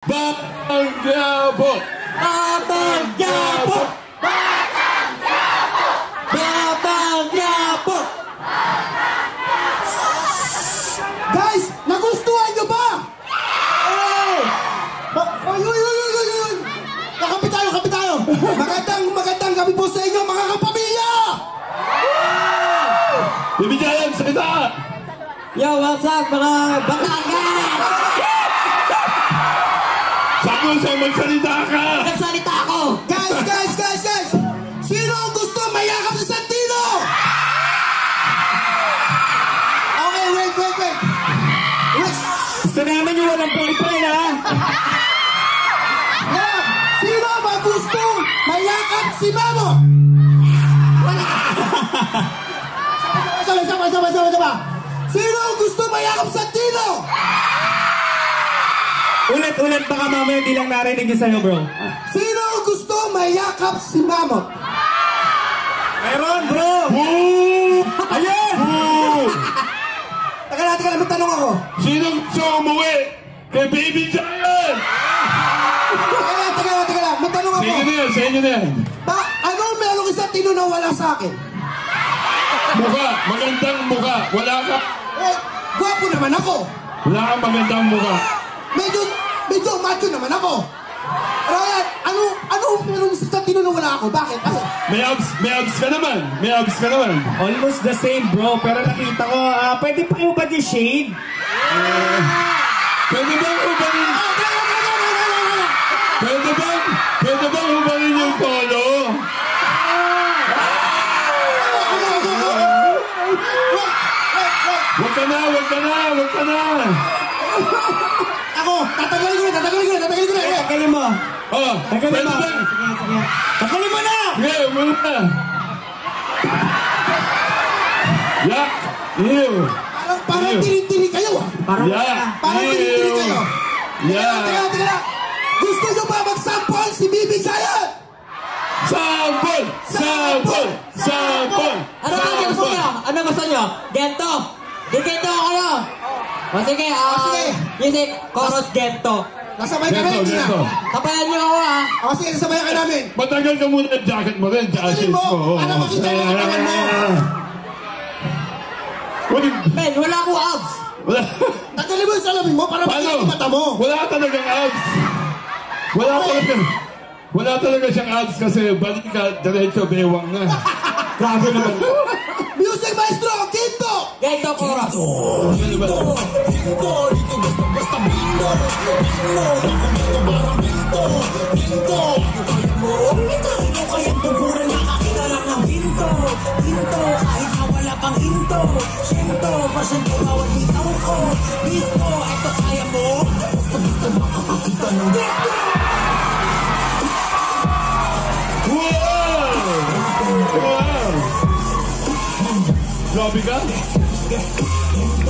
Batang Quiapo! Batang Quiapo! Batang Quiapo! Batang Quiapo! Guys, nagustuhan nyo ba? Hey! Uy! Kakapit tayo! Magandang gabi po sa inyo, mga kapamilya! Bibigayan, salita! Yo, what's up, mga Batangas? Sabi mo sa'yo, magsalita ka! Nagsalita ako! Guys! Sino ang gusto mayakap sa Santino? Okay, wait. Gusto namin yung walang boyfriend, ha? Yeah. Sino ba gustong mayakap si Mamo? Wala. Sama. Sino ang gusto mayakap sa Santino? Ulit, baka mamaya di lang narinig yun sa'yo, bro. Sino ang gusto mayakap si Mamo? Meron, bro! Woo! Ayan! Woo! Teka lang, may tanong ako. Sino gusto umuwi kay Baby Giant? Teka lang, may tanong ako. Sa inyo na yan. Ano meron sa Santino na wala sa akin? Mukha, magandang mukha. Wala ka. Gwapo naman ako. Wala kang magandang mukha. Medyo macho naman ako. Ryan, ano meron sa Santino na wala ako? Bakit? May abs ka naman. Almost the same, bro. Pero nakita ko, pwede pa yung body shade? Pwede bang ubalin? Pwede bang ubalin yung polo? Wag ka na! Ako, tatagalin ko na. Tagalin mo. Oh, Tagalin pwede mo. bang? Tagalin mo na! Yeah, muna. Yak! Ew! Parang tiri-tiri kayo. Parang Parang tiri-tiri kayo. Yeah! Teka lang. Gusto nyo ba mag-sample si Baby Giant? Sampol! Ano gusto nyo? Gento? Gento kayo? O sige, music, chorus, gento. Nasabay ka namin na. Tapayan nyo ako, ha? O sige, nasabay ka namin. Matagal ka muna yung jacket mo rin. Tagalin mo. Para makita mo ang tangan mo. Men, wala akong abs. Tagalin mo yung salamin mo para makita mo mata mo. Wala talagang abs. Wala talaga siyang abs kasi balik ka, diretso bewang na. Grabe naman. Music Maestro, Quinto! Gento, chorus.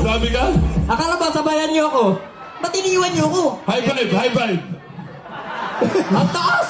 Grabe ka? Akala ba sabayan nyo ako? Ba't iniiwan nyo ako? High five! Ang taas!